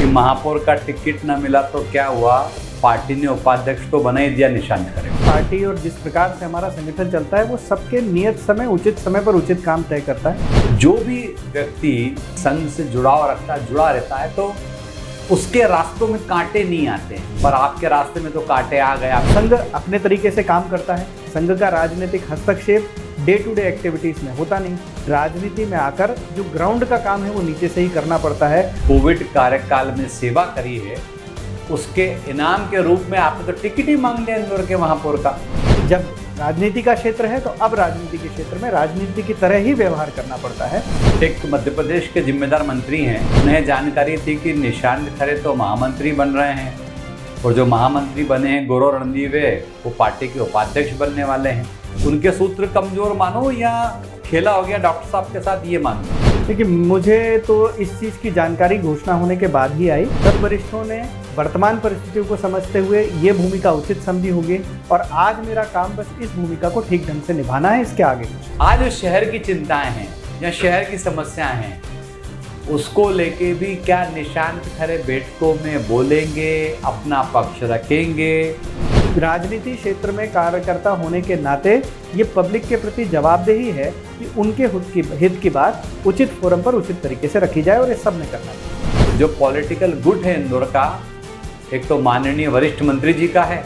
महापौर का टिकट न मिला तो क्या हुआ, पार्टी ने उपाध्यक्ष तो बना ही दिया निशांत खरे। पार्टी और जिस प्रकार से हमारा संगठन चलता है वो सबके नियत समय उचित समय पर उचित काम तय करता है। जो भी व्यक्ति संघ से जुड़ा रहता है तो उसके रास्तों में कांटे नहीं आते हैं, पर आपके रास्ते में तो कांटे आ गए। संघ अपने तरीके से काम करता है। संघ का राजनीतिक हस्तक्षेप डे टू डे एक्टिविटीज में होता नहीं। राजनीति में आकर जो ग्राउंड का काम है वो नीचे से ही करना पड़ता है। कोविड कार्यकाल में सेवा करी है, उसके इनाम के रूप में आपने तो टिकट ही मांग लिया इंदौर के महापौर का। जब राजनीति का क्षेत्र है तो अब राजनीति के क्षेत्र में राजनीति की तरह ही व्यवहार करना पड़ता है। एक मध्य प्रदेश के जिम्मेदार मंत्री हैं, उन्हें जानकारी थी कि निशांत खरे तो महामंत्री बन रहे हैं और जो महामंत्री बने हैं गौरव रणदीवे वो पार्टी के उपाध्यक्ष बनने वाले हैं। उनके सूत्र कमजोर मानो या खेला हो गया डॉक्टर साहब के साथ, ये मानो। देखिए, मुझे तो इस चीज़ की जानकारी घोषणा होने के बाद ही आई। सब वरिष्ठों ने वर्तमान परिस्थितियों को समझते हुए ये भूमिका उचित समझी होगी और आज मेरा काम बस इस भूमिका को ठीक ढंग से निभाना है। इसके आगे आज जो शहर की चिंताएं हैं या शहर की समस्याएं हैं उसको लेके भी क्या निशांत खरे बैठकों में बोलेंगे, अपना पक्ष रखेंगे? राजनीति क्षेत्र में कार्यकर्ता होने के नाते ये पब्लिक के प्रति जवाबदेही है कि उनके हित की बात उचित फोरम पर उचित तरीके से रखी जाए और ये सब ने करना चाहिए। जो पॉलिटिकल गुट है इंदौर का, एक तो माननीय वरिष्ठ मंत्री जी का है,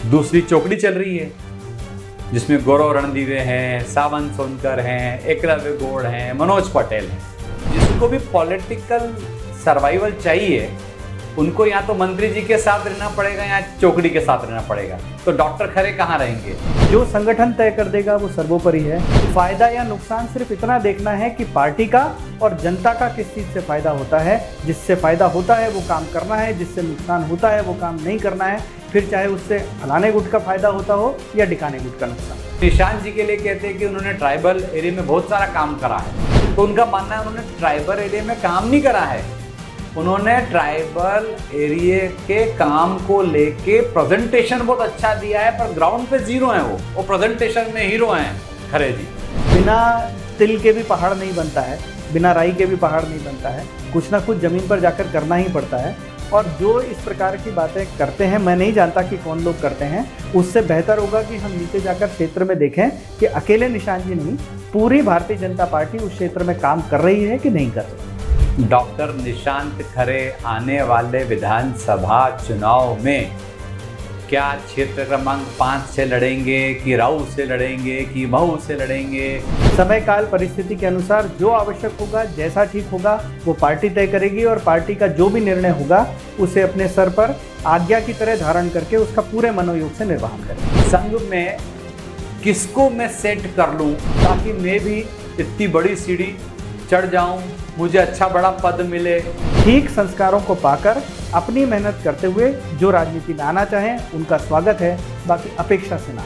दूसरी चौकड़ी चल रही है जिसमें गौरव रणदीवे हैं, सावंत सोनकर हैं, एकलव्य गौड़ हैं, मनोज पटेल हैं। जिसको भी पॉलिटिकल सर्वाइवल चाहिए उनको या तो मंत्री जी के साथ रहना पड़ेगा या चौकड़ी के साथ रहना पड़ेगा। तो डॉक्टर खरे कहाँ रहेंगे? जो संगठन तय कर देगा वो सर्वोपरि है। फायदा या नुकसान सिर्फ इतना देखना है कि पार्टी का और जनता का किस चीज़ से फायदा होता है। जिससे फायदा होता है वो काम करना है, जिससे नुकसान होता है वो काम नहीं करना है, फिर चाहे उससे फलाने गुट का फायदा होता हो या डिकाने गुट का नुकसान। निशांत जी के लिए कहते हैं कि उन्होंने ट्राइबल एरिया में बहुत सारा काम करा है, तो उनका मानना है उन्होंने ट्राइबल एरिया में काम नहीं करा है। उन्होंने ट्राइबल एरिया के काम को लेके प्रेजेंटेशन बहुत अच्छा दिया है, पर ग्राउंड पे जीरो है। वो प्रेजेंटेशन में हीरो हैं खरे जी। बिना तिल के भी पहाड़ नहीं बनता है, बिना राई के भी पहाड़ नहीं बनता है। कुछ ना कुछ जमीन पर जाकर करना ही पड़ता है। और जो इस प्रकार की बातें करते हैं, मैं नहीं जानता कि कौन लोग करते हैं, उससे बेहतर होगा कि हम नीचे जाकर क्षेत्र में देखें कि अकेले निशांत जी नहीं, पूरी भारतीय जनता पार्टी उस क्षेत्र में काम कर रही है कि नहीं कर रही। डॉक्टर निशांत खरे आने वाले विधानसभा चुनाव में क्या क्षेत्र क्रमांक 5 से लड़ेंगे कि राऊ से लड़ेंगे कि महू से लड़ेंगे? समय काल परिस्थिति के अनुसार जो आवश्यक होगा, जैसा ठीक होगा वो पार्टी तय करेगी और पार्टी का जो भी निर्णय होगा उसे अपने सर पर आज्ञा की तरह धारण करके उसका पूरे मनोयोग से निर्वहन करें। संघ में किसको मैं सेट कर लूं ताकि मैं भी इतनी बड़ी सीढ़ी चढ़ जाऊं, मुझे अच्छा बड़ा पद मिले? ठीक संस्कारों को पाकर अपनी मेहनत करते हुए जो राजनीति में आना चाहें उनका स्वागत है, बाकी अपेक्षा से ना।